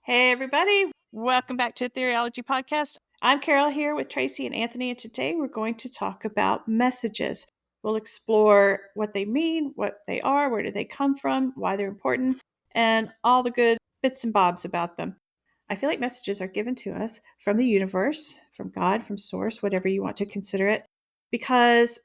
Hey, everybody. Welcome back to Etherealogy Podcast. I'm Carol here with Tracy and Anthony, and today we're going to talk about messages. We'll explore what they mean, what they are, where do they come from, why they're important, and all the good bits and bobs about them. I feel like messages are given to us from the universe, from God, from Source, whatever you want to consider it, because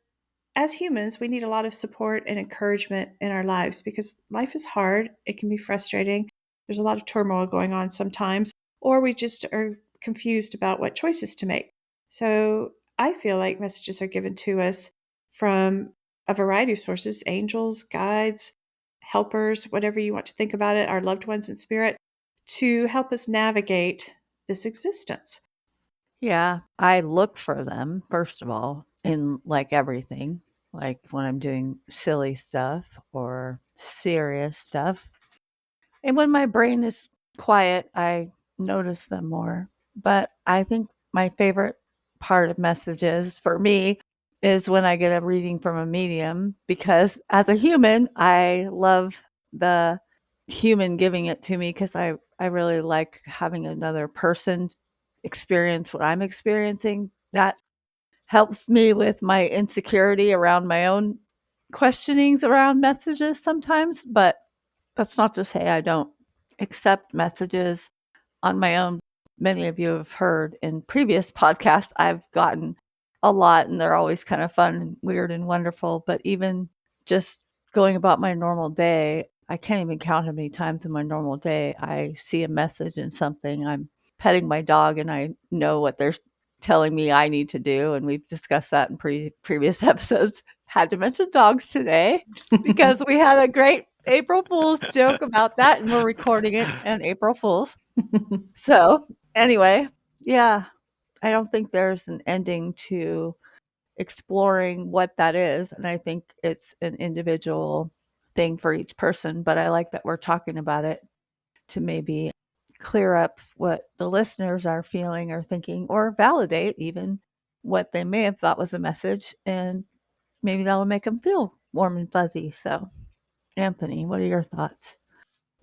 as humans, we need a lot of support and encouragement in our lives because life is hard. It can be frustrating. There's a lot of turmoil going on sometimes, or we just are confused about what choices to make. So I feel like messages are given to us from a variety of sources: angels, guides, helpers, whatever you want to think about it, our loved ones in spirit, to help us navigate this existence. Yeah, I look for them, first of all, in like everything, like when I'm doing silly stuff or serious stuff. And when my brain is quiet, I notice them more. But I think my favorite part of messages for me is when I get a reading from a medium, because as a human, I love the human giving it to me because I really like having another person experience what I'm experiencing. That helps me with my insecurity around my own questionings around messages sometimes. But that's not to say I don't accept messages on my own. Many of you have heard in previous podcasts, I've gotten a lot, and they're always kind of fun and weird and wonderful. But even just going about my normal day, I can't even count how many times in my normal day I see a message in something. I'm petting my dog and I know what they're telling me I need to do. And we've discussed that in previous episodes. Had to mention dogs today because we had a great April Fool's joke about that, and we're recording it on April Fool's. So, anyway, yeah, I don't think there's an ending to exploring what that is. And I think it's an individual thing for each person. But I like that we're talking about it to maybe clear up what the listeners are feeling or thinking, or validate even what they may have thought was a message. And maybe that'll make them feel warm and fuzzy. So, Anthony, what are your thoughts?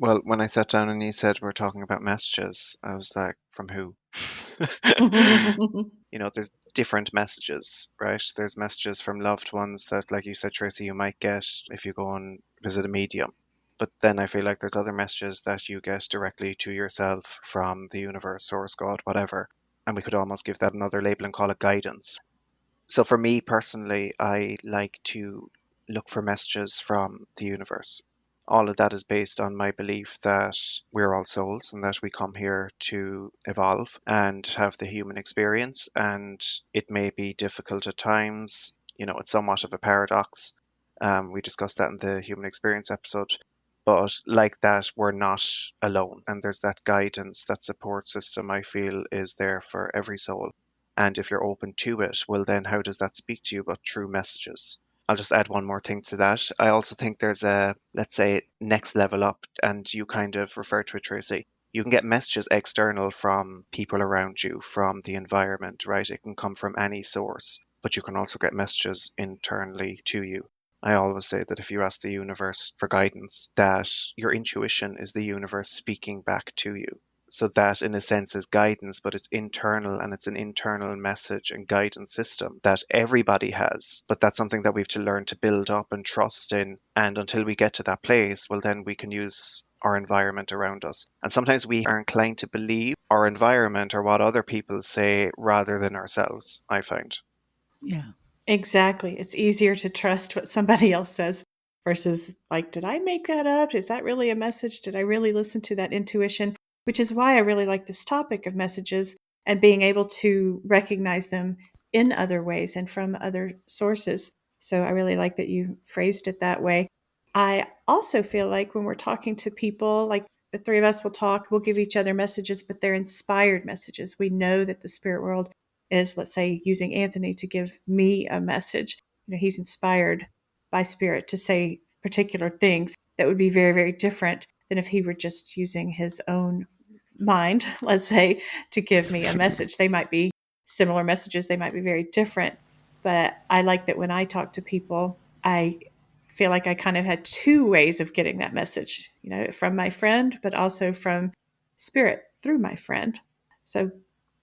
Well, when I sat down and you said we're talking about messages, I was like, from who? There's different messages, right? There's messages from loved ones that, like you said, Tracy, you might get if you go and visit a medium. But then I feel like there's other messages that you get directly to yourself from the universe, source, God, whatever. And we could almost give that another label and call it guidance. So for me personally, I like to look for messages from the universe. All of that is based on my belief that we're all souls and that we come here to evolve and have the human experience. And it may be difficult at times. It's somewhat of a paradox. We discussed that in the human experience episode. But like that, we're not alone. And there's that guidance, that support system I feel is there for every soul. And if you're open to it, well, then how does that speak to you about true messages? I'll just add one more thing to that. I also think there's a, let's say, next level up, and you kind of referred to it, Tracy. You can get messages external from people around you, from the environment, right? It can come from any source, but you can also get messages internally to you. I always say that if you ask the universe for guidance, that your intuition is the universe speaking back to you. So that, in a sense, is guidance, but it's internal, and it's an internal message and guidance system that everybody has. But that's something that we have to learn to build up and trust in. And until we get to that place, well, then we can use our environment around us. And sometimes we are inclined to believe our environment or what other people say rather than ourselves, I find. Yeah. Exactly. It's easier to trust what somebody else says versus like, did I make that up? Is that really a message? Did I really listen to that intuition? Which is why I really like this topic of messages and being able to recognize them in other ways and from other sources. So I really like that you phrased it that way. I also feel like when we're talking to people, like the three of us will talk, we'll give each other messages, but they're inspired messages. We know that the spirit world is, let's say, using Anthony to give me a message. He's inspired by spirit to say particular things that would be very, very different than if he were just using his own mind, let's say, to give me a message. They might be similar messages, they might be very different. But I like that when I talk to people, I feel like I kind of had two ways of getting that message, from my friend, but also from spirit through my friend. So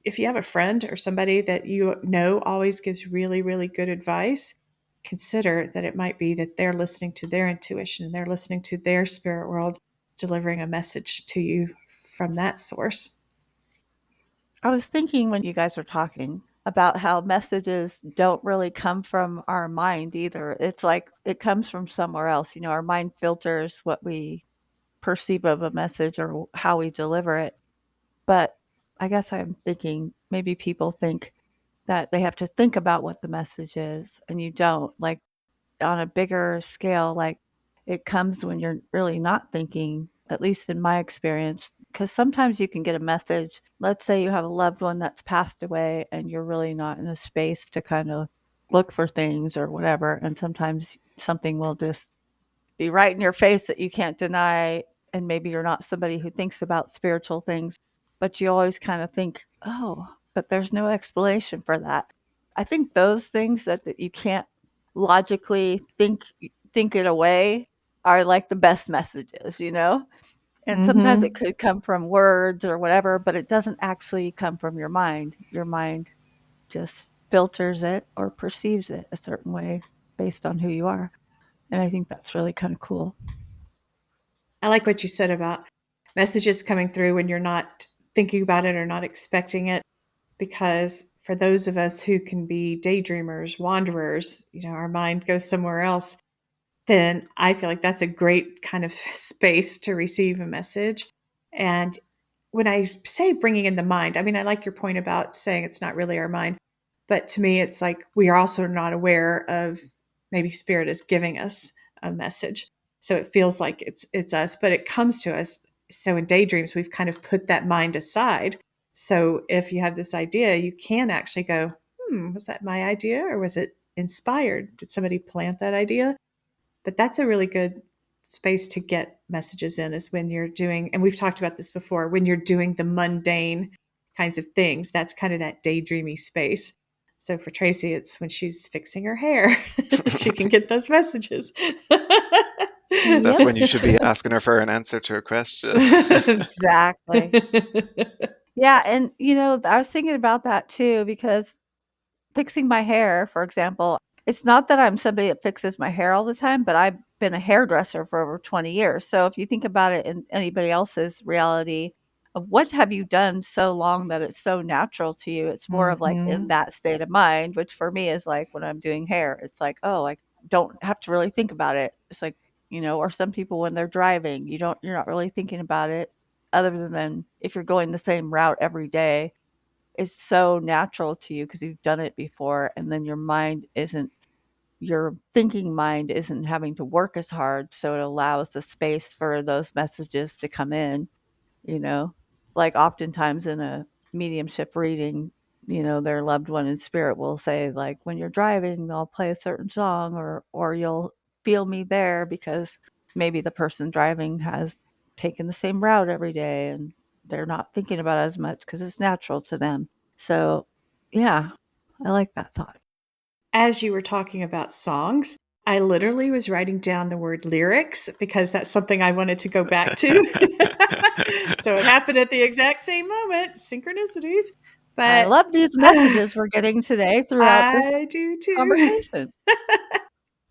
if you have a friend or somebody that you know always gives really, really good advice, consider that it might be that they're listening to their intuition and they're listening to their spirit world, delivering a message to you from that source. I was thinking when you guys were talking about how messages don't really come from our mind either. It's like it comes from somewhere else. Our mind filters what we perceive of a message or how we deliver it. But I guess I'm thinking maybe people think that they have to think about what the message is, and you don't. Like on a bigger scale, like it comes when you're really not thinking, at least in my experience, because sometimes you can get a message. Let's say you have a loved one that's passed away and you're really not in a space to kind of look for things or whatever. And sometimes something will just be right in your face that you can't deny. And maybe you're not somebody who thinks about spiritual things, but you always kind of think, oh, but there's no explanation for that. I think those things that you can't logically think it away are like the best messages. And sometimes it Mm-hmm. could come from words or whatever, but it doesn't actually come from your mind. Your mind just filters it or perceives it a certain way based on who you are. And I think that's really kind of cool. I like what you said about messages coming through when you're not thinking about it or not expecting it, because for those of us who can be daydreamers, wanderers, our mind goes somewhere else, then I feel like that's a great kind of space to receive a message. And when I say bringing in the mind, I mean, I like your point about saying it's not really our mind, but to me, it's like we are also not aware of maybe spirit is giving us a message. So it feels like it's us, but it comes to us. So in daydreams, we've kind of put that mind aside. So if you have this idea, you can actually go, was that my idea or was it inspired? Did somebody plant that idea? But that's a really good space to get messages in, is when you're doing, and we've talked about this before, when you're doing the mundane kinds of things. That's kind of that daydreamy space. So for Tracy, it's when she's fixing her hair, she can get those messages. That's Yep. when you should be asking her for an answer to a question. Exactly. Yeah. And, I was thinking about that too, because fixing my hair, for example, it's not that I'm somebody that fixes my hair all the time, but I've been a hairdresser for over 20 years. So if you think about it in anybody else's reality of what have you done so long that it's so natural to you, it's more of like in Mm-hmm. that state of mind, which for me is like when I'm doing hair, it's like, oh, I don't have to really think about it. It's like, or some people when they're driving, you're not really thinking about it other than if you're going the same route every day, it's so natural to you because you've done it before, and then your thinking mind isn't having to work as hard, so it allows the space for those messages to come in, you know? Like, oftentimes in a mediumship reading, their loved one in spirit will say, like, "When you're driving, they'll play a certain song," or "You'll feel me there," because maybe the person driving has taken the same route every day, and they're not thinking about it as much because it's natural to them. So, yeah, I like that thought. As you were talking about songs, I literally was writing down the word lyrics because that's something I wanted to go back to. So it happened at the exact same moment, synchronicities. I But love these messages we're getting today throughout this I do too. conversation.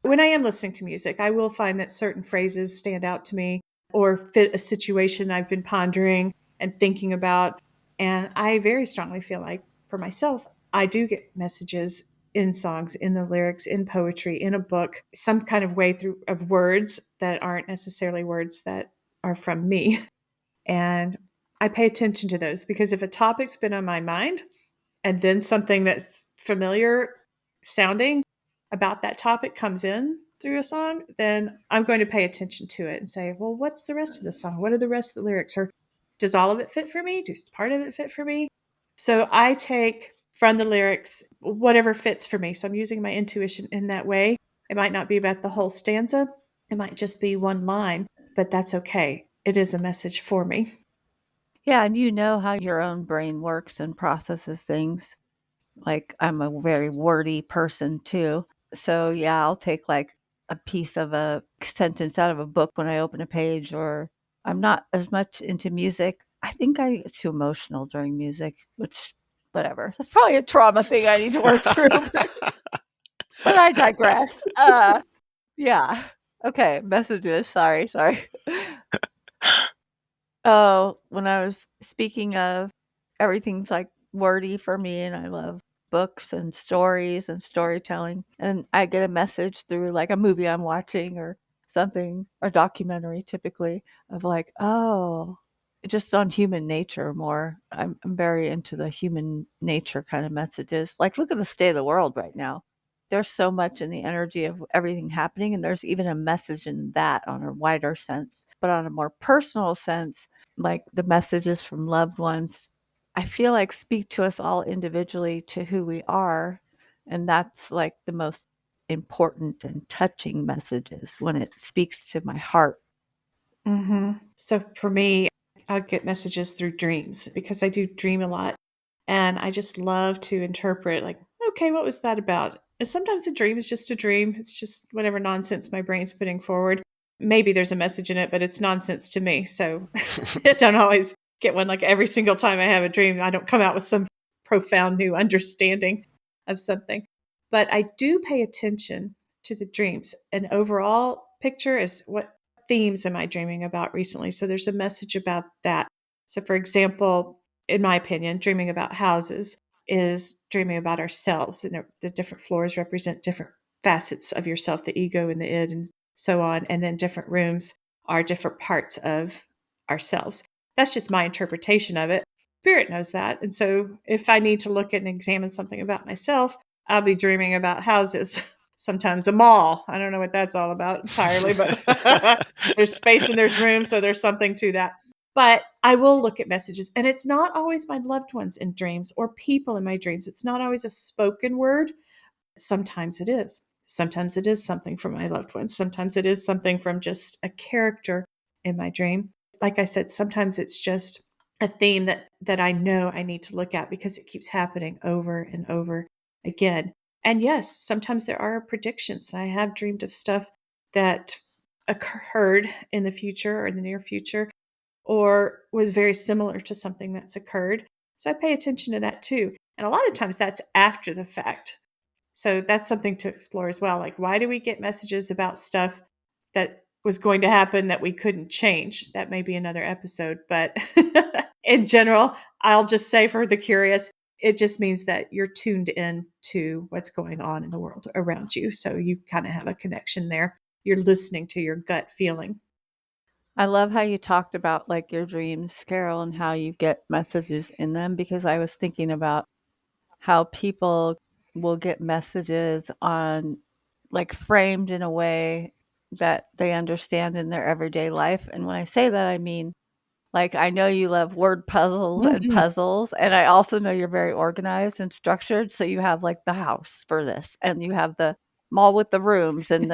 When I am listening to music, I will find that certain phrases stand out to me or fit a situation I've been pondering and thinking about. And I very strongly feel like for myself, I do get messages in songs, in the lyrics, in poetry, in a book, some kind of way through of words that aren't necessarily words that are from me. And I pay attention to those because if a topic's been on my mind, and then something that's familiar sounding about that topic comes in through a song, then I'm going to pay attention to it and say, well, what's the rest of the song? What are the rest of the lyrics? Or does all of it fit for me? Does part of it fit for me? So I take from the lyrics whatever fits for me. So I'm using my intuition in that way. It might not be about the whole stanza, it might just be one line, but that's okay. It is a message for me. Yeah, and you know how your own brain works and processes things. Like, I'm a very wordy person too. So, yeah, I'll take like a piece of a sentence out of a book when I open a page, or I'm not as much into music. I think I get too emotional during music, which, whatever. That's probably a trauma thing I need to work through. But I digress. Yeah. Okay. Messages. Sorry. Oh, when I was speaking of, everything's like wordy for me, and I love books and stories and storytelling. And I get a message through like a movie I'm watching or something, a documentary typically, of like, oh, just on human nature more. I'm very into the human nature kind of messages. Like, look at the state of the world right now. There's so much in the energy of everything happening, and there's even a message in that on a wider sense. But on a more personal sense, like the messages from loved ones, I feel like speak to us all individually to who we are. And that's like the most important and touching messages when it speaks to my heart. So for me, I'll get messages through dreams because I do dream a lot. And I just love to interpret, like, okay, what was that about? And sometimes a dream is just a dream. It's just whatever nonsense my brain's putting forward. Maybe there's a message in it, but it's nonsense to me. So I don't always get one. Like every single time I have a dream, I don't come out with some profound new understanding of something. But I do pay attention to the dreams. An overall picture is what themes am I dreaming about recently? So there's a message about that. So, for example, in my opinion, dreaming about houses is dreaming about ourselves, and the different floors represent different facets of yourself, the ego and the id, and so on. And then different rooms are different parts of ourselves. That's just my interpretation of it. Spirit knows that. And so if I need to look at and examine something about myself, I'll be dreaming about houses. Sometimes a mall. I don't know what that's all about entirely, but there's space and there's room. So there's something to that. But I will look at messages, and it's not always my loved ones in dreams or people in my dreams. It's not always a spoken word. Sometimes it is. Sometimes it is something from my loved ones. Sometimes it is something from just a character in my dream. Like I said, sometimes it's just a theme that I know I need to look at because it keeps happening over and over again. And yes, sometimes there are predictions. I have dreamed of stuff that occurred in the future or in the near future, or was very similar to something that's occurred. So I pay attention to that too. And a lot of times that's after the fact. So that's something to explore as well. Like, why do we get messages about stuff that was going to happen that we couldn't change? That may be another episode. But in general, I'll just say for the curious, it just means that you're tuned in to what's going on in the world around you. So you kind of have a connection there. You're listening to your gut feeling. I love how you talked about like your dreams, Carol, and how you get messages in them, because I was thinking about how people will get messages on like framed in a way that they understand in their everyday life. And when I say that, I mean, like, I know you love word puzzles, and I also know you're very organized and structured. So you have like the house for this, and you have the mall with the rooms, and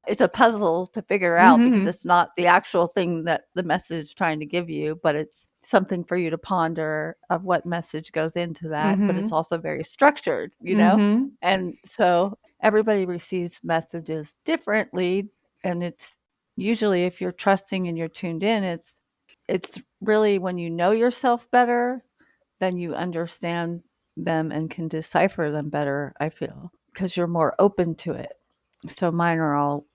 it's a puzzle to figure out because Mm-hmm. it's not the actual thing that the message is trying to give you, but it's something for you to ponder of what message goes into that. But it's Mm-hmm. also very structured, you know? Mm-hmm. And so everybody receives messages differently. And it's usually, if you're trusting and you're tuned in, it's really when you know yourself better, then you understand them and can decipher them better, I feel, because you're more open to it. So mine are all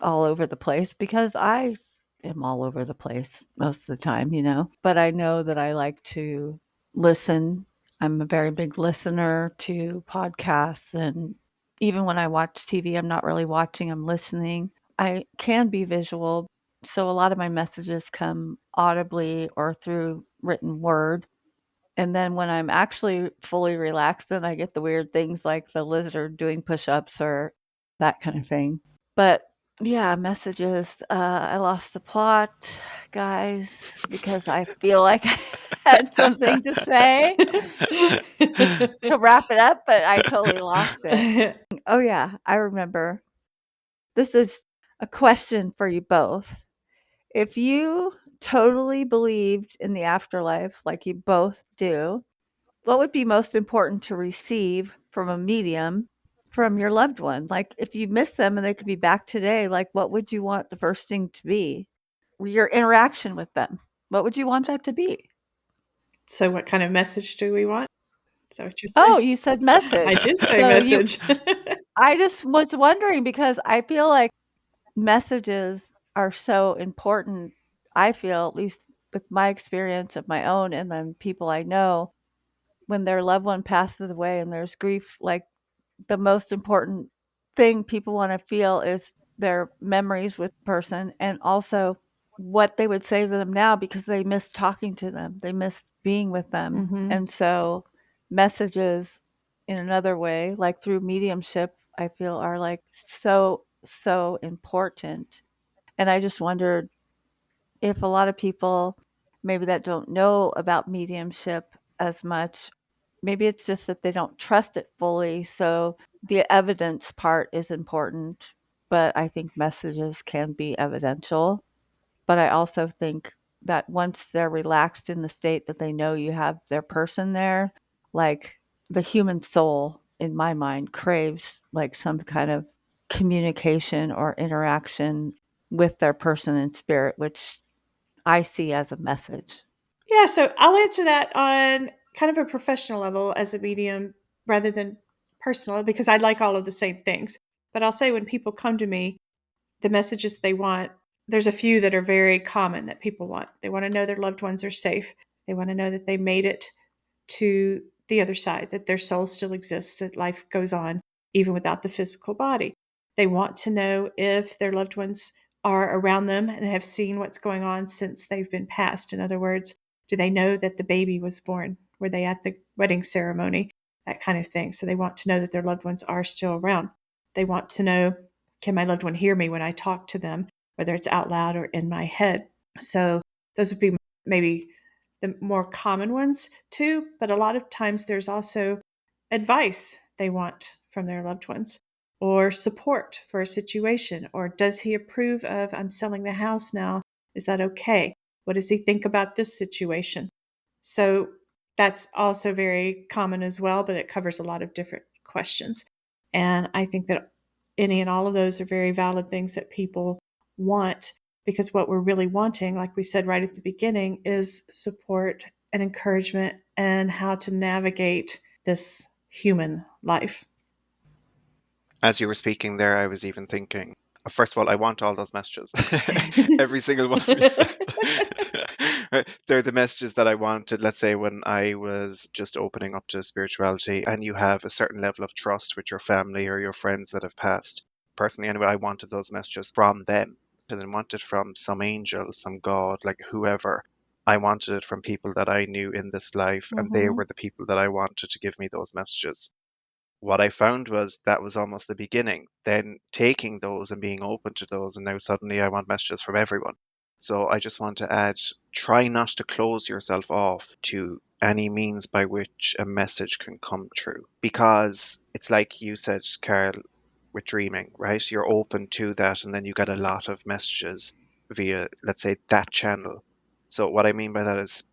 over the place because I am all over the place most of the time, you know. But I know that I like to listen. I'm a very big listener to podcasts, and even when I watch TV, I'm not really watching, I'm listening. I can be visual, so a lot of my messages come audibly or through written word. And then when I'm actually fully relaxed, then I get the weird things like the lizard doing push-ups or that kind of thing. But yeah, messages. I lost the plot, guys, because I feel like I had something to say to wrap it up, but I totally lost it. Oh, yeah, I remember. This is a question for you both. If you totally believed in the afterlife, like you both do, what would be most important to receive from a medium from your loved one? Like, if you miss them and they could be back today, like, what would you want the first thing to be? Your interaction with them. What would you want that to be? So what kind of message do we want? Is that what you're Oh, saying? you said I message. did say So message. I just was wondering because I feel like messages are so important. I feel, at least with my experience of my own and then people I know, when their loved one passes away and there's grief, like the most important thing people want to feel is their memories with the person and also what they would say to them now because they miss talking to them. They miss being with them. Mhm. And so messages in another way, like through mediumship, I feel are like so, so important. And I just wondered if a lot of people maybe that don't know about mediumship as much, maybe it's just that they don't trust it fully. So the evidence part is important, but I think messages can be evidential. But I also think that once they're relaxed in the state that they know you have their person there, like the human soul, in my mind, craves like some kind of communication or interaction with their person in spirit, which I see as a message. Yeah, so I'll answer that on kind of a professional level as a medium rather than personal because I like all of the same things. But I'll say when people come to me, the messages they want, there's a few that are very common that people want. They want to know their loved ones are safe. They want to know that they made it to the other side, that their soul still exists, that life goes on even without the physical body. They want to know if their loved ones are around them and have seen what's going on since they've been passed. In other words, do they know that the baby was born? Were they at the wedding ceremony? That kind of thing. So they want to know that their loved ones are still around. They want to know, can my loved one hear me when I talk to them, whether it's out loud or in my head? So those would be maybe the more common ones too, but a lot of times there's also advice they want from their loved ones or support for a situation, or does he approve of, I'm selling the house now, is that okay? What does he think about this situation? So that's also very common as well, but it covers a lot of different questions. And I think that any and all of those are very valid things that people want, because what we're really wanting, like we said right at the beginning, is support and encouragement and how to navigate this human life. As you were speaking there, I was even thinking, first of all, I want all those messages. Every single one you said. Right? They're the messages that I wanted, let's say, when I was just opening up to spirituality, and you have a certain level of trust with your family or your friends that have passed. Personally, anyway, I wanted those messages from them. I didn't want it from some angel, some God, like whoever. I wanted it from people that I knew in this life, and they Mm-hmm. were the people that I wanted to give me those messages. What I found was that was almost the beginning. Then taking those and being open to those, and now suddenly I want messages from everyone. So I just want to add, try not to close yourself off to any means by which a message can come true. Because it's like you said, Carl, with dreaming, right? You're open to that, and then you get a lot of messages via, let's say, that channel. So what I mean by that is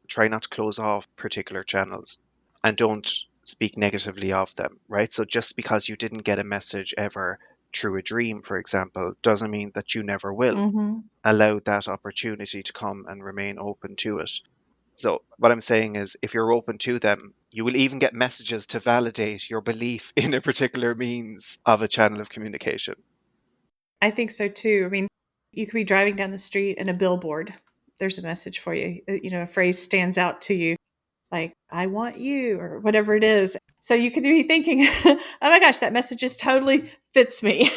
try not to close off particular channels and don't speak negatively of them, right? So just because you didn't get a message ever through a dream, for example, doesn't mean that you never will. Mm-hmm. Allow that opportunity to come and remain open to it. So, what I'm saying is, if you're open to them, you will even get messages to validate your belief in a particular means of a channel of communication. I think so too. I mean, you could be driving down the street and a billboard, there's a message for you. A phrase stands out to you, like, I want you, or whatever it is. So you could be thinking, oh my gosh, that message just totally fits me.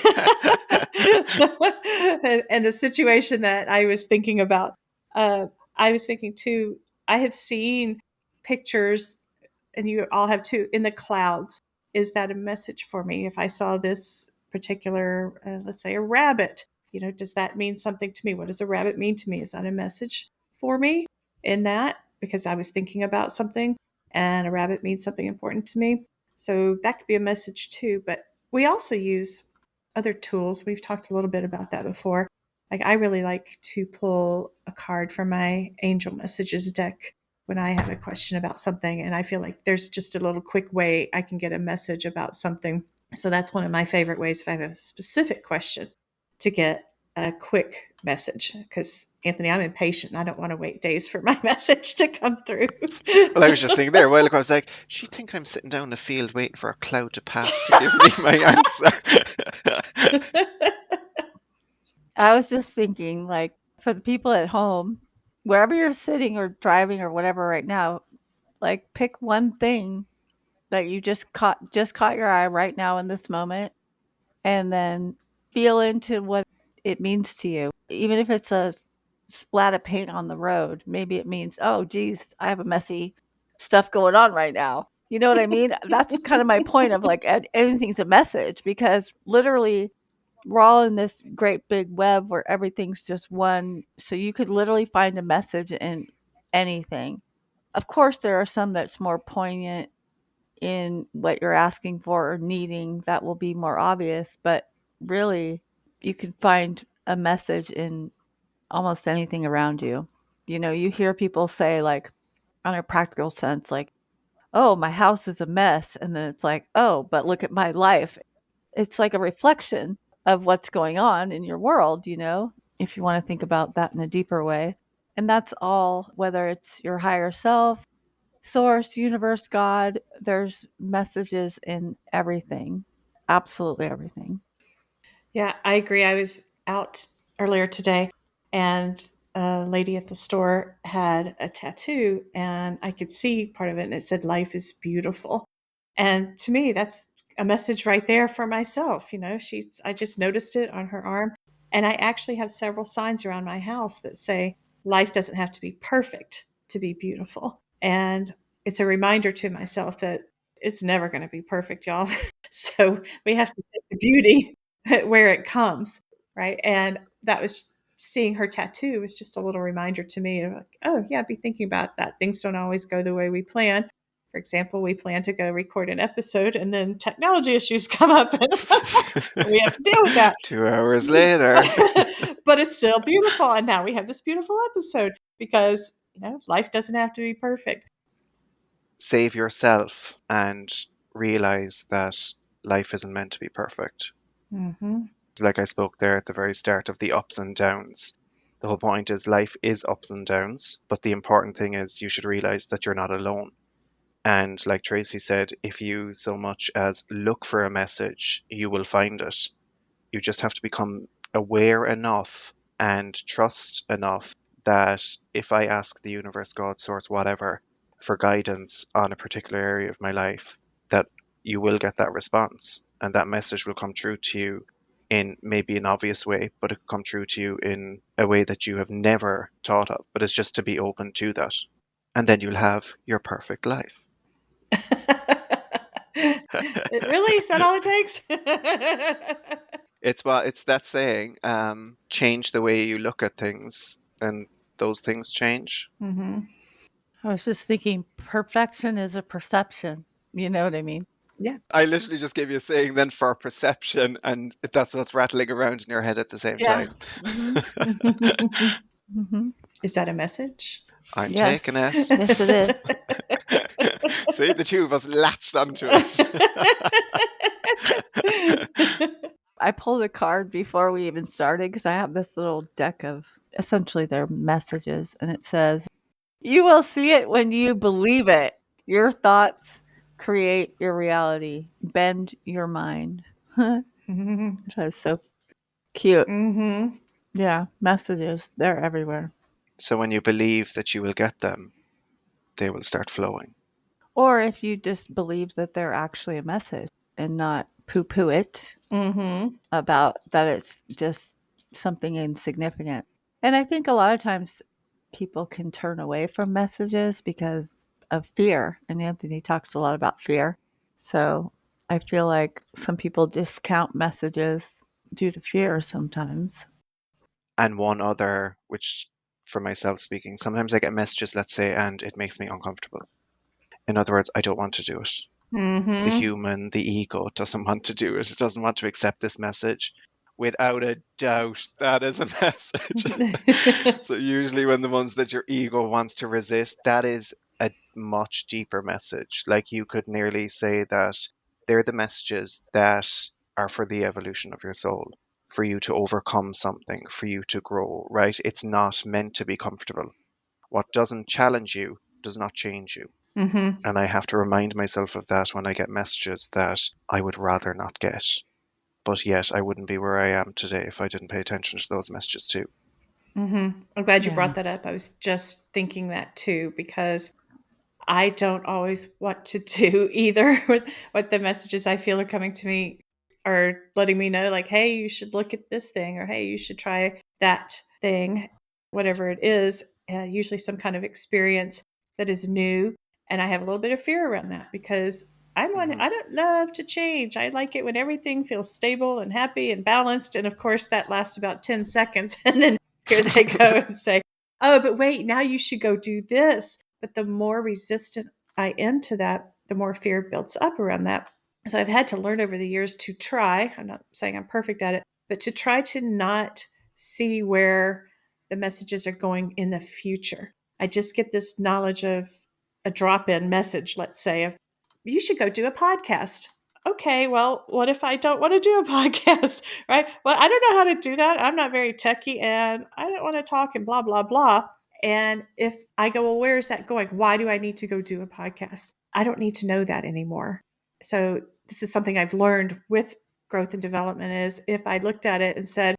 And the situation that I was thinking about, I was thinking too, I have seen pictures, and you all have too, in the clouds. Is that a message for me? If I saw this particular, let's say a rabbit, does that mean something to me? What does a rabbit mean to me? Is that a message for me in that? Because I was thinking about something and a rabbit means something important to me. So that could be a message too. But we also use other tools. We've talked a little bit about that before. Like, I really like to pull a card from my angel messages deck when I have a question about something, and I feel like there's just a little quick way I can get a message about something. So that's one of my favorite ways if I have a specific question to get a quick message, because Anthony, I'm impatient and I don't want to wait days for my message to come through. Well, I was just thinking there a while ago, I was like, she think I'm sitting down in the field waiting for a cloud to pass to give me my answer. I was just thinking, like, for the people at home, wherever you're sitting or driving or whatever right now, like, pick one thing that you just caught your eye right now in this moment, and then feel into what it means to you. Even if it's a splat of paint on the road, maybe it means, oh, geez, I have a messy stuff going on right now. You know what I mean? That's kind of my point of like anything's a message, because literally we're all in this great big web where everything's just one. So you could literally find a message in anything. Of course, there are some that's more poignant in what you're asking for or needing that will be more obvious, but really you can find a message in almost anything around you. You know, you hear people say, like, on a practical sense, like, oh, my house is a mess, and then it's like, oh, but look at my life. It's like a reflection of what's going on in your world, you know, if you want to think about that in a deeper way. And that's all, whether it's your higher self, source, universe, God, there's messages in everything. Absolutely everything. Yeah, I agree. I was out earlier today and a lady at the store had a tattoo and I could see part of it and it said, "Life is beautiful." And to me, that's a message right there for myself. I just noticed it on her arm. And I actually have several signs around my house that say, life doesn't have to be perfect to be beautiful. And it's a reminder to myself that it's never going to be perfect, y'all. So we have to take the beauty where it comes, right? And that was seeing her tattoo was just a little reminder to me of like, oh yeah, be thinking about that. Things don't always go the way we plan. For example, we plan to go record an episode and then technology issues come up and we have to deal with that. 2 hours later. But it's still beautiful. And now we have this beautiful episode because, life doesn't have to be perfect. Save yourself and realize that life isn't meant to be perfect. Mm-hmm. Like I spoke there at the very start of the ups and downs. The whole point is life is ups and downs, but the important thing is you should realize that you're not alone. And like Tracy said, if you so much as look for a message, you will find it. You just have to become aware enough and trust enough that if I ask the universe, God, source, whatever, for guidance on a particular area of my life, that you will get that response and that message will come true to you in maybe an obvious way, but it could come true to you in a way that you have never thought of. But it's just to be open to that. And then you'll have your perfect life. It really? Is that all it takes? It's that saying, change the way you look at things and those things change. Mm-hmm. I was just thinking perfection is a perception. You know what I mean? Yeah. I literally just gave you a saying then for perception, and that's what's rattling around in your head at the same Yeah. time. Mm-hmm. Is that a message? I'm taking Yes. it. Yes, it is. See, the two of us latched onto it. I pulled a card before we even started because I have this little deck of essentially their messages, and it says, "You will see it when you believe it. Your thoughts create your reality. Bend your mind." Mm-hmm. That is so cute. Mm-hmm. Yeah, messages, they're everywhere. So when you believe that you will get them, they will start flowing. Or if you just believe that they're actually a message and not poo poo it Mm-hmm. about that it's just something insignificant. And I think a lot of times people can turn away from messages because of fear. And Anthony talks a lot about fear. So I feel like some people discount messages due to fear sometimes. And one other, which for myself speaking, sometimes I get messages, let's say, and it makes me uncomfortable. In other words, I don't want to do it. The Mm-hmm. human, the ego doesn't want to do it. It doesn't want to accept this message. Without a doubt, that is a message. So usually when the ones that your ego wants to resist, that is a much deeper message. Like you could nearly say that they're the messages that are for the evolution of your soul. for you to overcome something, for you to grow, right? It's not meant to be comfortable. What doesn't challenge you does not change you. Mm-hmm. And I have to remind myself of that when I get messages that I would rather not get. But yet I wouldn't be where I am today if I didn't pay attention to those messages too. Mm-hmm. I'm glad you Yeah. brought that up. I was just thinking that too, because I don't always want to do either with what the messages I feel are coming to me are letting me know, like, hey, you should look at this thing, or hey, you should try that thing, whatever it is. Usually some kind of experience that is new. And I have a little bit of fear around that because Hmm. I don't love to change. I like it when everything feels stable and happy and balanced. And of course, that lasts about 10 seconds. And then here they go and say, oh, but wait, now you should go do this. But the more resistant I am to that, the more fear builds up around that. So I've had to learn over the years to try, I'm not saying I'm perfect at it, but to try to not see where the messages are going in the future. I just get this knowledge of a drop in message, let's say, of you should go do a podcast. Okay, well, what if I don't want to do a podcast, right? Well, I don't know how to do that. I'm not very techy and I don't want to talk and blah, blah, blah. And if I go, well, where is that going? Why do I need to go do a podcast? I don't need to know that anymore. So this is something I've learned with growth and development is if I looked at it and said,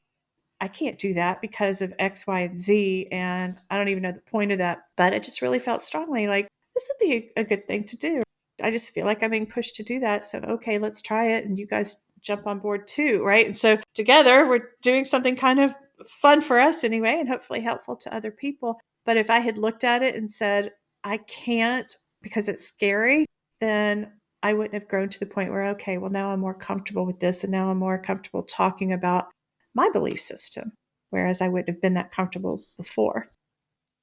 I can't do that because of X, Y, and Z, and I don't even know the point of that. But I just really felt strongly like this would be a good thing to do. I just feel like I'm being pushed to do that. So, okay, let's try it. And you guys jump on board too, right? And so together we're doing something kind of fun for us anyway, and hopefully helpful to other people. But if I had looked at it and said, I can't because it's scary, then I wouldn't have grown to the point where, okay, well, now I'm more comfortable with this. And now I'm more comfortable talking about my belief system, whereas I wouldn't have been that comfortable before.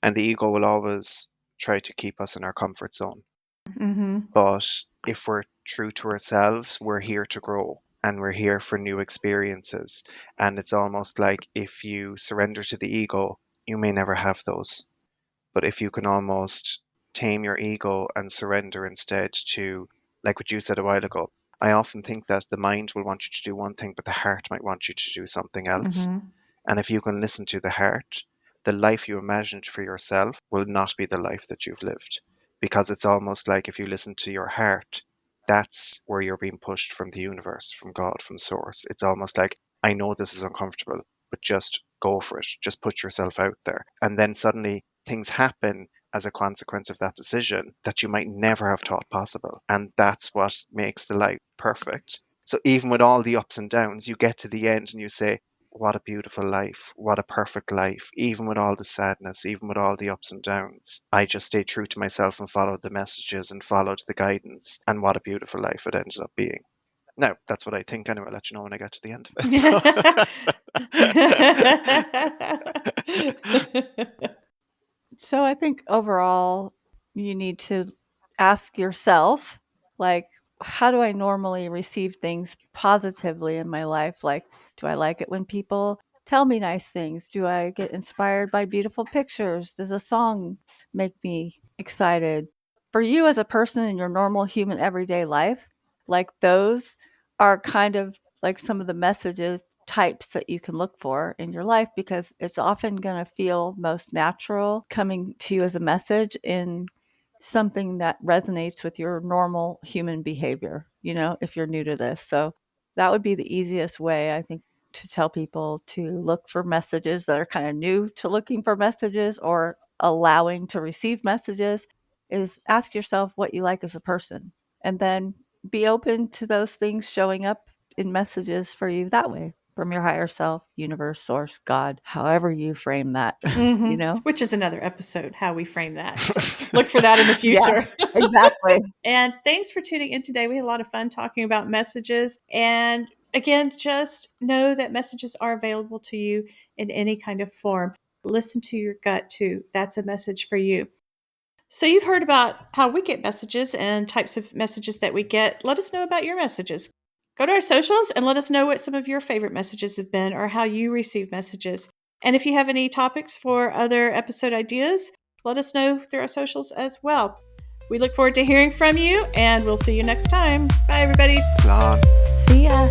And the ego will always try to keep us in our comfort zone. Mm-hmm. But if we're true to ourselves, we're here to grow and we're here for new experiences. And it's almost like if you surrender to the ego, you may never have those. But if you can almost tame your ego and surrender instead to, like what you said a while ago, I often think that the mind will want you to do one thing, but the heart might want you to do something else. Mm-hmm. And if you can listen to the heart, the life you imagined for yourself will not be the life that you've lived. Because it's almost like if you listen to your heart, that's where you're being pushed from the universe, from God, from source. It's almost like, I know this is uncomfortable, but just go for it. Just put yourself out there. And then suddenly things happen as a consequence of that decision that you might never have thought possible. And that's what makes the life perfect. So even with all the ups and downs, you get to the end and you say, what a beautiful life. What a perfect life. Even with all the sadness, even with all the ups and downs, I just stayed true to myself and followed the messages and followed the guidance. And what a beautiful life it ended up being. Now, that's what I think anyway. I'll let you know when I get to the end of it. So I think overall, you need to ask yourself, like, how do I normally receive things positively in my life? Like, do I like it when people tell me nice things? Do I get inspired by beautiful pictures? Does a song make me excited? For you as a person in your normal human everyday life, like those are kind of like some of the messages types that you can look for in your life because it's often going to feel most natural coming to you as a message in something that resonates with your normal human behavior, if you're new to this. So that would be the easiest way, I think, to tell people to look for messages that are kind of new to looking for messages or allowing to receive messages is ask yourself what you like as a person and then be open to those things showing up in messages for you that way from your higher self, universe, source, God, however you frame that, Mm-hmm. Which is another episode, how we frame that. So look for that in the Yeah, future. exactly. And thanks for tuning in today. We had a lot of fun talking about messages. And again, just know that messages are available to you in any kind of form. Listen to your gut too. That's a message for you. So you've heard about how we get messages and types of messages that we get. Let us know about your messages. Go to our socials and let us know what some of your favorite messages have been or how you receive messages. And if you have any topics for other episode ideas, let us know through our socials as well. We look forward to hearing from you, and we'll see you next time. Bye, everybody. Slán. See ya.